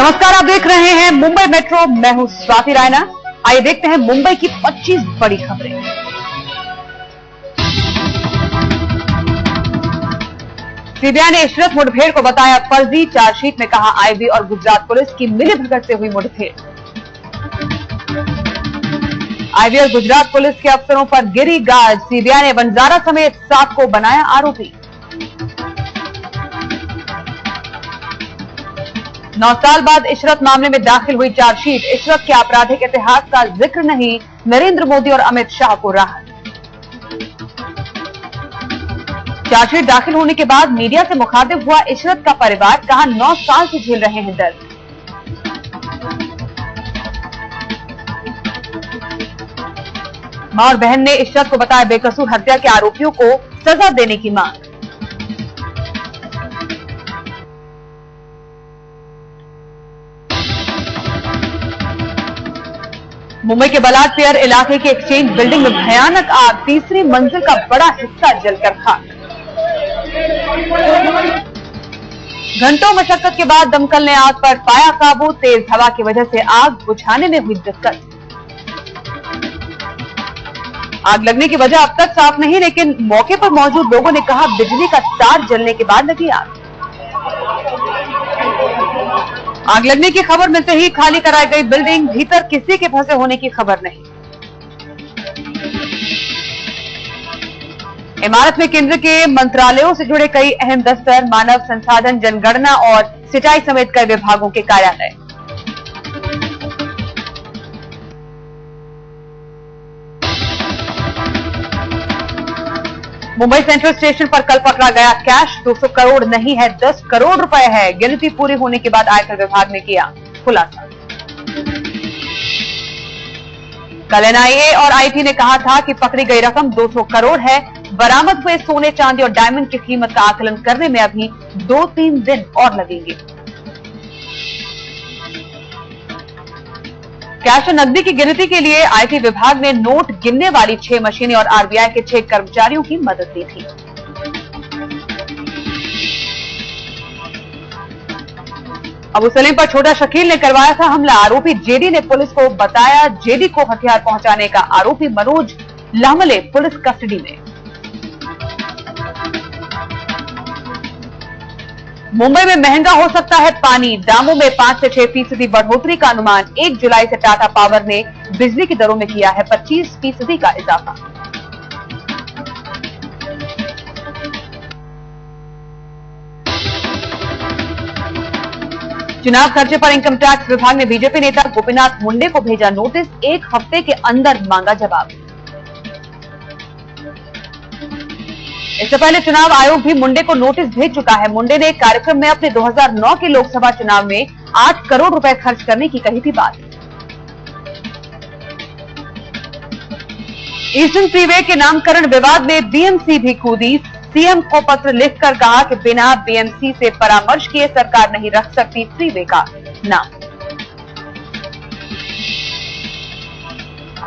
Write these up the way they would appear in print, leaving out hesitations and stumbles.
नमस्कार, आप देख रहे हैं मुंबई मेट्रो। मैं हूं स्वाति रायना। आइए देखते हैं मुंबई की 25 बड़ी खबरें। सीबीआई ने इशरत मुठभेड़ को बताया फर्जी। चार्जशीट में कहा आईबी और गुजरात पुलिस की मिलीभगत से हुई मुठभेड़। आईबी और गुजरात पुलिस के अफसरों पर गिरी गाज। सीबीआई ने वंजारा समेत 7 को बनाया आरोपी। 9 साल बाद इशरत मामले में दाखिल हुई चार्जशीट। इशरत के आपराधिक इतिहास का जिक्र नहीं, नरेंद्र मोदी और अमित शाह को राहत। चार्जशीट दाखिल होने के बाद मीडिया से मुखातिब हुआ इशरत का परिवार। कहा 9 साल से झेल रहे हैं दर्द। मां और बहन ने इशरत को बताया बेकसूर। हत्या के आरोपियों को सजा देने की मांग। मुंबई के बलाट पियर इलाके के एक्सचेंज बिल्डिंग में भयानक आग। 3री मंजिल का बड़ा हिस्सा जलकर खाक। घंटों मशक्कत के बाद दमकल ने आग पर पाया काबू। तेज हवा की वजह से आग बुझाने में हुई दिक्कत। आग लगने की वजह अब तक साफ नहीं, लेकिन मौके पर मौजूद लोगों ने कहा बिजली का तार जलने के बाद लगी आग। आग लगने की खबर मिलते ही खाली कराई गई बिल्डिंग। भीतर किसी के फंसे होने की खबर नहीं। इमारत में केंद्र के मंत्रालयों से जुड़े कई अहम दफ्तर, मानव संसाधन, जनगणना और सिंचाई समेत कई विभागों के कार्यालय। मुंबई सेंट्रल स्टेशन पर कल पकड़ा गया कैश। 200 करोड़ नहीं है, 10 करोड़ रुपए है। गिनती पूरी होने के बाद आयकर विभाग ने किया खुलासा। कल एनआईए और आईटी ने कहा था कि पकड़ी गई रकम 200 करोड़ है। बरामद हुए सोने, चांदी और डायमंड की कीमत का आकलन करने में अभी 2-3 दिन और लगेंगे। कैश और नकदी की गिनती के लिए आईटी विभाग ने नोट गिनने वाली 6 मशीनें और आरबीआई के 6 कर्मचारियों की मदद ली थी। अबू सलीम पर छोटा शकील ने करवाया था हमला। आरोपी जेडी ने पुलिस को बताया। जेडी को हथियार पहुंचाने का आरोपी मनोज लामले पुलिस कस्टडी में। मुंबई में महंगा हो सकता है पानी। दामों में 5 से 6% बढ़ोतरी का अनुमान। 1 जुलाई से टाटा पावर ने बिजली की दरों में किया है 25% का इजाफा। चुनाव खर्चे पर इनकम टैक्स विभाग ने बीजेपी नेता गोपीनाथ मुंडे को भेजा नोटिस। 1 हफ्ते के अंदर मांगा जवाब। इससे पहले चुनाव आयोग भी मुंडे को नोटिस भेज चुका है। मुंडे ने एक कार्यक्रम में अपने 2009 के लोकसभा चुनाव में 8 करोड़ रुपए खर्च करने की कही थी बात। ईस्टर्न फ्रीवे के नामकरण विवाद में बीएमसी भी कूदी। सीएम को पत्र लिखकर कहा कि बिना बीएमसी से परामर्श किए सरकार नहीं रख सकती फ्रीवे का नाम।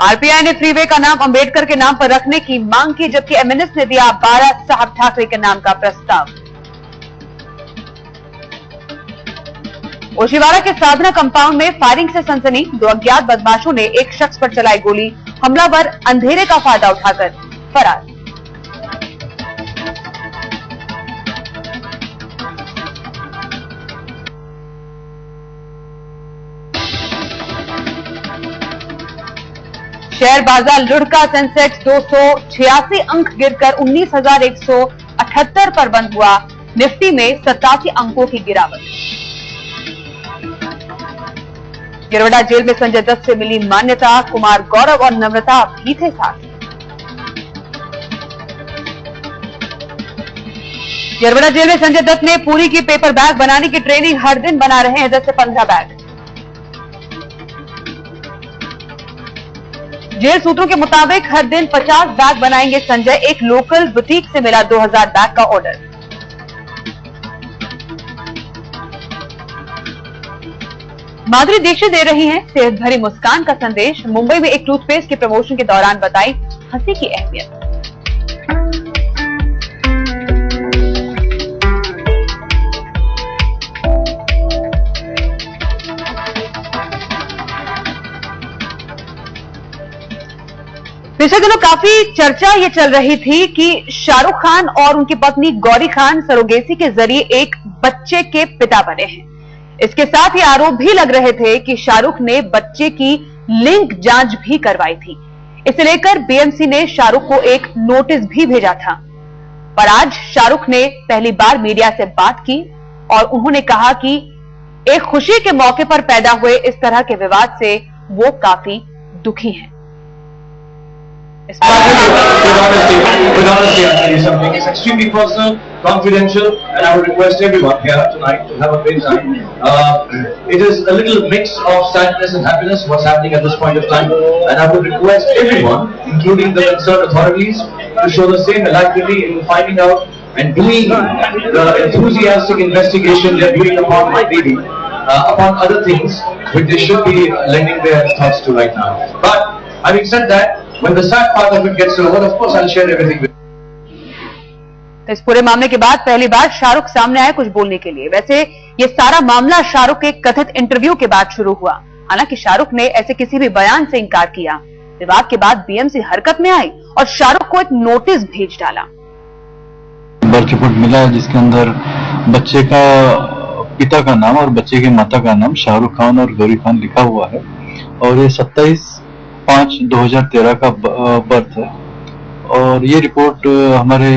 आरपीआई ने फ्रीवे का नाम अंबेडकर के नाम पर रखने की मांग की, जबकि एमएनएस ने दिया बाला साहब ठाकरे के नाम का प्रस्ताव। ओशिवारा के साधना कंपाउंड में फायरिंग से सनसनी। 2 अज्ञात बदमाशों ने एक शख्स पर चलाई गोली। हमलावर अंधेरे का फायदा उठाकर फरार। शेयर बाजार लुढ़का। सेंसेक्स 286 अंक गिरकर 19,178 पर बंद हुआ। निफ्टी में 87 अंकों की गिरावट। गिरवडा जेल में संजय दत्त से मिली मान्यता। कुमार गौरव और नम्रता भी थे साथ। गिरवडा जेल में संजय दत्त ने पूरी की पेपर बैग बनाने की ट्रेनिंग। हर दिन बना रहे हैं 10 से 15 बैग। जेल सूत्रों के मुताबिक हर दिन 50 बैग बनाएंगे संजय। एक लोकल बुटीक से मिला 2000 बैग का ऑर्डर। माधुरी दीक्षित दे रही हैं सेहत भरी मुस्कान का संदेश। मुंबई में एक टूथपेस्ट के प्रमोशन के दौरान बताई हंसी की अहमियत। पिछले दिनों काफी चर्चा ये चल रही थी कि शाहरुख खान और उनकी पत्नी गौरी खान सरोगेसी के जरिए एक बच्चे के पिता बने हैं। इसके साथ ही आरोप भी लग रहे थे कि शाहरुख ने बच्चे की लिंग जांच भी करवाई थी। इसे लेकर बीएमसी ने शाहरुख को एक नोटिस भी भेजा था। पर आज शाहरुख ने पहली बार मीडिया से बात की और उन्होंने कहा कि एक खुशी के मौके पर पैदा हुए इस तरह के विवाद से वो काफी दुखी हैं। With honesty, I'll tell you something. It's extremely personal, confidential, and I would request everyone here tonight to have a great time. It is a little mix of sadness and happiness, what's happening at this point of time, and I would request everyone, including the concerned authorities, to show the same alacrity in finding out and doing the enthusiastic investigation they're doing upon my baby, upon other things which they should be lending their thoughts to right now. But having said that, when the sad part of it gets over, of course I'll share everything with you. तो इस पूरे मामले के बाद पहली बार शाहरुख सामने आए कुछ बोलने के लिए। वैसे ये सारा मामला शाहरुख के कथित इंटरव्यू के बाद शुरू हुआ। हालांकि शाहरुख ने ऐसे किसी भी बयान से इनकार किया। विवाद के बाद बीएमसी हरकत में आई और शाहरुख को एक नोटिस भेज डाला। बर्थ रिपोर्ट मिला है जिसके अंदर बच्चे का पिता का नाम और बच्चे की माता का नाम शाहरुख खान और गौरी खान लिखा हुआ है और ये 27/5/2013 का बर्थ है। और ये रिपोर्ट हमारे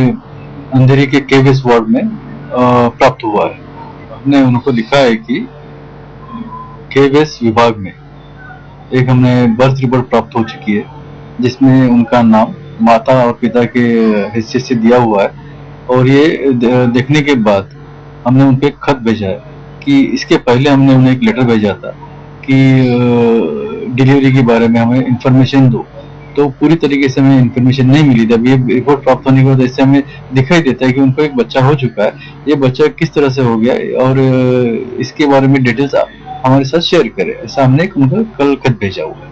अंधेरी के केवीएस वार्ड में प्राप्त हुआ है। हमने उनको लिखा है कि केवीएस विभाग में एक हमने बर्थ रिपोर्ट प्राप्त हो चुकी है जिसमें उनका नाम माता और पिता के हिस्से से दिया हुआ है। और ये देखने के बाद हमने उनको एक खत भेजा है कि इसके पहले हमने उन्हें एक लेटर भेजा था कि डिलीवरी के बारे में हमें इंफॉर्मेशन दो, तो पूरी तरीके से हमें इंफॉर्मेशन नहीं मिली थी। अब ये रिपोर्ट प्राप्त होने के बाद इससे हमें दिखाई देता है कि उनको एक बच्चा हो चुका है। ये बच्चा किस तरह से हो गया और इसके बारे में डिटेल्स हमारे साथ शेयर करें, ऐसा हमने उनको कल खत भेजा हुआ है।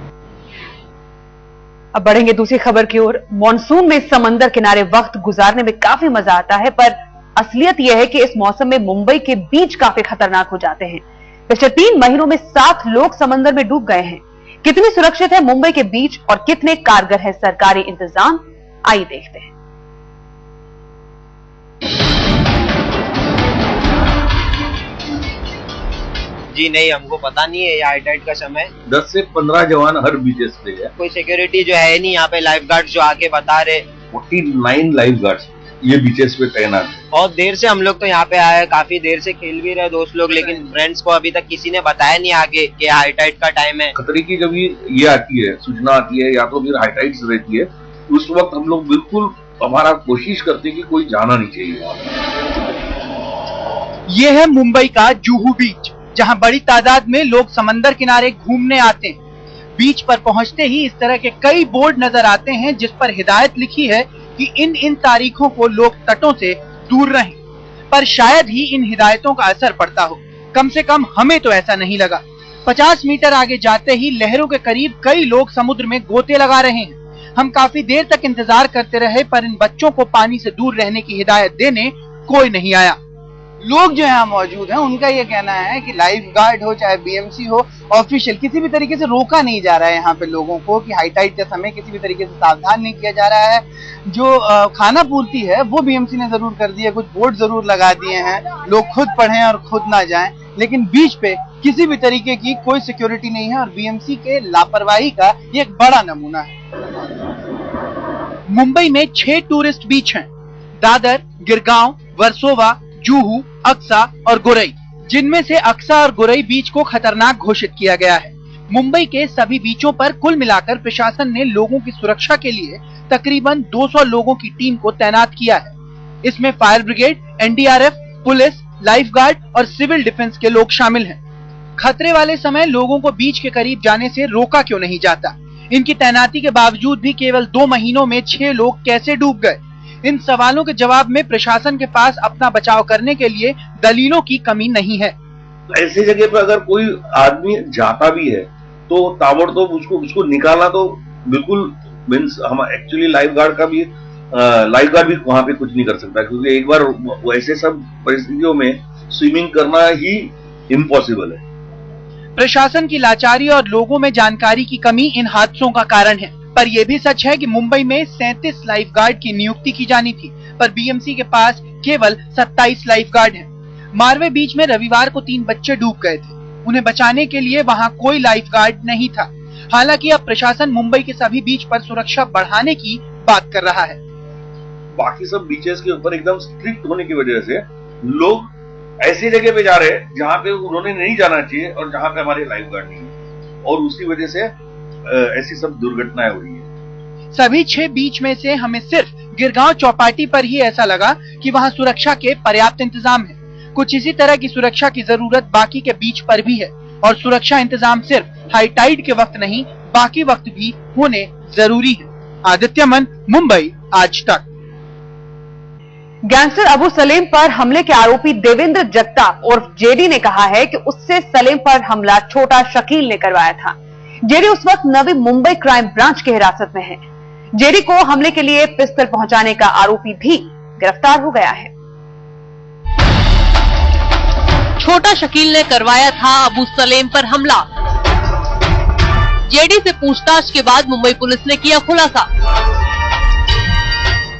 अब बढ़ेंगे दूसरी खबर की ओर। मॉनसून में समंदर किनारे वक्त गुजारने में काफी मजा आता है, पर असलियत यह है कि इस मौसम में मुंबई के बीच काफी खतरनाक हो जाते हैं। पिछले 3 महीनों में 7 लोग समंदर में डूब गए हैं। कितनी सुरक्षित है मुंबई के बीच और कितने कारगर है सरकारी इंतजाम, आइए देखते हैं। जी नहीं, हमको पता नहीं है। ये हाई टाइड का समय 10 से 15 जवान हर बीचेस पे है। कोई सिक्योरिटी जो है नहीं यहाँ पे। लाइफ गार्ड जो आके बता रहे 49 लाइफ गार्ड्स ये बीचेस पे तैनात है। बहुत देर से हम लोग तो यहाँ पे आए, काफी देर से खेल भी रहे दोस्त लोग, लेकिन फ्रेंड्स को अभी तक किसी ने बताया नहीं आगे कि हाई टाइड का टाइम है। खतरे की जब ये आती है, सूचना आती है या तो फिर हाई टाइड्स रहती है, उस वक्त हम लोग बिल्कुल हमारा कोशिश करते हैं कि कोई जाना नहीं चाहिए। ये है मुंबई का जुहू बीच, जहाँ बड़ी तादाद में लोग समंदर किनारे घूमने आते हैं। बीच पर पहुँचते ही इस तरह के कई बोर्ड नजर आते हैं जिस पर हिदायत लिखी है कि इन तारीखों को लोग तटों से दूर रहें। पर शायद ही इन हिदायतों का असर पड़ता हो। कम से कम हमें तो ऐसा नहीं लगा। 50 मीटर आगे जाते ही लहरों के करीब कई लोग समुद्र में गोते लगा रहे हैं। हम काफी देर तक इंतजार करते रहे, पर इन बच्चों को पानी से दूर रहने की हिदायत देने कोई नहीं आया। लोग जो यहाँ मौजूद हैं उनका ये कहना है कि लाइफ गार्ड हो चाहे बीएमसी हो, ऑफिशियल किसी भी तरीके से रोका नहीं जा रहा है यहाँ पे लोगों को कि हाई टाइड के समय किसी भी तरीके से सावधान नहीं किया जा रहा है। जो खाना पूर्ति है वो बीएमसी ने जरूर कर दी है, कुछ बोर्ड जरूर लगा दिए हैं, लोग खुद पढ़ें और खुद ना जाएं, लेकिन बीच पे किसी भी तरीके की कोई सिक्योरिटी नहीं है और बीएमसी के लापरवाही का ये एक बड़ा नमूना है। मुंबई में 6 टूरिस्ट बीच हैं, दादर, गिरगांव, वर्सोवा, जुहू, अक्सा और गुरई, जिनमें से अक्सा और गुरई बीच को खतरनाक घोषित किया गया है। मुंबई के सभी बीचों पर कुल मिलाकर प्रशासन ने लोगों की सुरक्षा के लिए तकरीबन 200 लोगों की टीम को तैनात किया है। इसमें fire brigade, NDRF, police, life guard और सिविल डिफेंस के लोग शामिल हैं। खतरे वाले समय लोगों को बीच के करीब जाने से रोका क्यों नहीं जाता? इनकी तैनाती के बावजूद भी केवल 2 महीनों में 6 लोग कैसे डूब गए? इन सवालों के जवाब में प्रशासन के पास अपना बचाव करने के लिए दलीलों की कमी नहीं है। ऐसी जगह पर अगर कोई आदमी जाता भी है तो ताबड़तोड़ उसको निकालना तो बिल्कुल मीन्स हम एक्चुअली लाइफ गार्ड भी वहां पे कुछ नहीं कर सकता, क्योंकि एक बार वैसे सब परिस्थितियों में स्विमिंग करना ही इम्पॉसिबल है। प्रशासन की लाचारी और लोगों में जानकारी की कमी इन हादसों का कारण है। पर यह भी सच है कि मुंबई में 37 लाइफ गार्ड की नियुक्ति की जानी थी, पर बीएमसी के पास केवल 27 लाइफ गार्ड हैं। मारवे बीच में रविवार को 3 बच्चे डूब गए थे। उन्हें बचाने के लिए वहां कोई लाइफ गार्ड नहीं था। हालांकि अब प्रशासन मुंबई के सभी बीच पर सुरक्षा बढ़ाने की बात कर रहा है। बाकी सब बीचेस के ऊपर एकदम स्ट्रिक्ट होने की वजह से लोग ऐसी जगह पे जा रहे हैं जहां पे उन्होंने नहीं जाना चाहिए और जहां पे हमारे लाइफ गार्ड नहीं है, और उसी वजह से ऐसी सब दुर्घटनाएं हो रही है। सभी 6 बीच में से हमें सिर्फ गिरगांव चौपाटी पर ही ऐसा लगा कि वहां सुरक्षा के पर्याप्त इंतजाम है। कुछ इसी तरह की सुरक्षा की जरूरत बाकी के बीच पर भी है, और सुरक्षा इंतजाम सिर्फ हाई टाइड के वक्त नहीं, बाकी वक्त भी होने जरूरी है। आदित्य मन, मुंबई आज तक। गैंगस्टर अबू सलेम पर हमले के आरोपी देवेंद्र जगताप उर्फ जेडी ने कहा है कि उससे सलेम पर हमला छोटा शकील ने करवाया था। जेडी उस वक्त नवी मुंबई क्राइम ब्रांच की हिरासत में है। जेडी को हमले के लिए पिस्टल पहुंचाने का आरोपी भी गिरफ्तार हो गया है। छोटा शकील ने करवाया था अबू सलेम पर हमला। जेडी से पूछताछ के बाद मुंबई पुलिस ने किया खुलासा।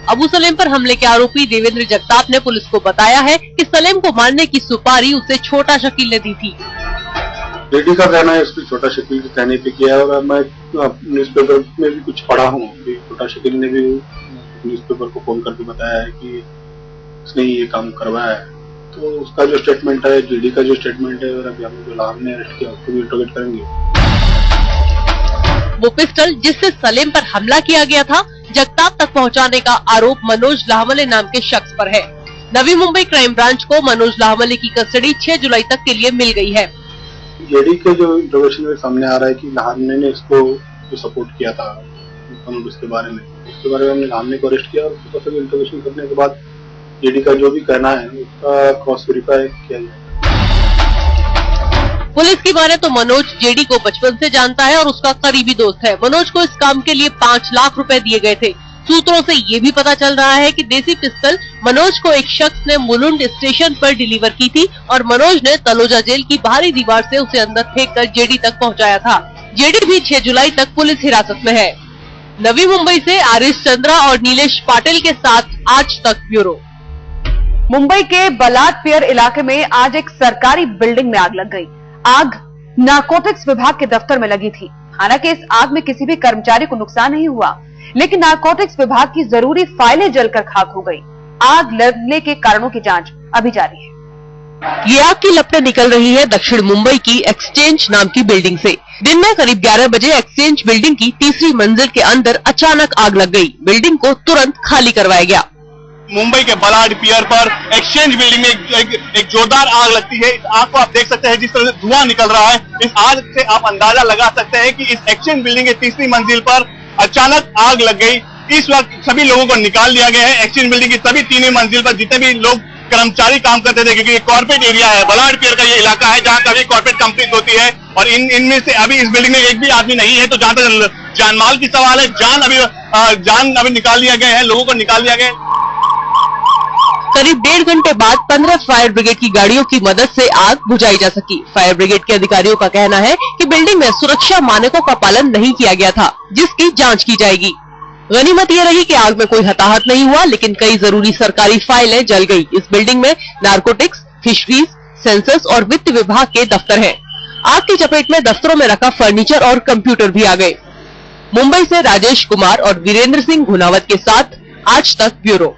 अबू सलेम पर हमले के आरोपी देवेंद्र जगताप ने पुलिस को बताया है कि सलेम को मारने की सुपारी उसे छोटा शकील ने दी थी। जेडी का कहना है इसको छोटा शकील के कहने पे किया है, और मैं न्यूज़पेपर में भी कुछ पढ़ा हूँ कि छोटा शकील ने भी न्यूज़पेपर को फोन करके बताया है कि उसने ये काम करवाया है। तो उसका जो स्टेटमेंट है, जेडी का जो स्टेटमेंट है, और अभी हम जो लाभ ने अरेस्ट किया उसको भी इंटरोगेट करेंगे। वो पिस्टल जिससे सलेम पर हमला किया गया था, जगताप तक पहुंचाने का आरोप मनोज लाहमले नाम के शख्स पर है। नवी मुंबई क्राइम ब्रांच को मनोज लाहमले की कस्टडी 6 जुलाई तक के लिए मिल गई है। जेडी के जो इंटरोगेशन में सामने आ रहा है कि लाहमले ने इसको जो सपोर्ट किया था उसके बारे में हमने लाहमले को अरेस्ट किया, और उसके बाद इंटरोगेशन करने के बाद जेडी का जो भी कहना है उसका क्रॉस वेरीफाई किया जाए। पुलिस की माने तो मनोज जेडी को बचपन से जानता है और उसका करीबी दोस्त है। मनोज को इस काम के लिए 5 लाख रुपए दिए गए थे। सूत्रों से ये भी पता चल रहा है कि देसी पिस्टल मनोज को एक शख्स ने मुलुंड स्टेशन पर डिलीवर की थी, और मनोज ने तलोजा जेल की बाहरी दीवार से उसे अंदर फेंककर जेडी तक पहुंचाया था। जेडी भी 6 जुलाई तक पुलिस हिरासत में है। नवी मुंबई से आरिश चंद्रा और नीलेश पाटिल के साथ आज तक ब्यूरो। मुंबई के बलाट पियर इलाके में आज एक सरकारी बिल्डिंग में आग लग गई। आग नारकोटिक्स विभाग के दफ्तर में लगी थी। हालांकि इस आग में किसी भी कर्मचारी को नुकसान नहीं हुआ, लेकिन नारकोटिक्स विभाग की जरूरी फाइलें जलकर खाक हो गई। आग लगने के कारणों की जांच अभी जारी है। ये आग की लपटें निकल रही है दक्षिण मुंबई की एक्सचेंज नाम की बिल्डिंग से। दिन में करीब 11 बजे एक्सचेंज बिल्डिंग की 3री मंजिल के अंदर अचानक आग लग गई। बिल्डिंग को तुरंत खाली करवाया गया। मुंबई के बलाड पियर पर एक्सचेंज बिल्डिंग में एक जोरदार आग लगती है। इस आग को आप देख सकते हैं, जिस तरह से धुआं निकल रहा है, इस आग से आप अंदाजा लगा सकते हैं कि इस एक्सचेंज बिल्डिंग के 3री मंजिल पर अचानक आग लग गई। इस वक्त सभी लोगों को निकाल दिया गया है। एक्सचेंज बिल्डिंग की सभी 3वीं मंजिल पर जितने भी लोग कर्मचारी काम करते थे, क्योंकि ये कॉर्पोरेट एरिया है, बलाड पियर का ये इलाका है जहाँ कभी कॉर्पोरेट कंपनीज होती है, और इनमें से अभी इस बिल्डिंग में एक भी आदमी नहीं है। तो जहाँ तक जानमाल की सवाल है, जान अभी निकाल दिया गया है, लोगों को निकाल दिया गया है। करीब 1.5 घंटे बाद 15 फायर ब्रिगेड की गाड़ियों की मदद से आग बुझाई जा सकी। फायर ब्रिगेड के अधिकारियों का कहना है कि बिल्डिंग में सुरक्षा मानकों का पालन नहीं किया गया था, जिसकी जांच की जाएगी। गनीमत ये रही कि आग में कोई हताहत नहीं हुआ, लेकिन कई जरूरी सरकारी फाइलें जल गई। इस बिल्डिंग में नारकोटिक्स, फिशरीज, सेंसस और वित्त विभाग के दफ्तर हैं। आग की चपेट में दफ्तरों में रखा फर्नीचर और कंप्यूटर भी आ गए। मुंबई से राजेश कुमार और वीरेंद्र सिंह घुनावत के साथ आज तक ब्यूरो।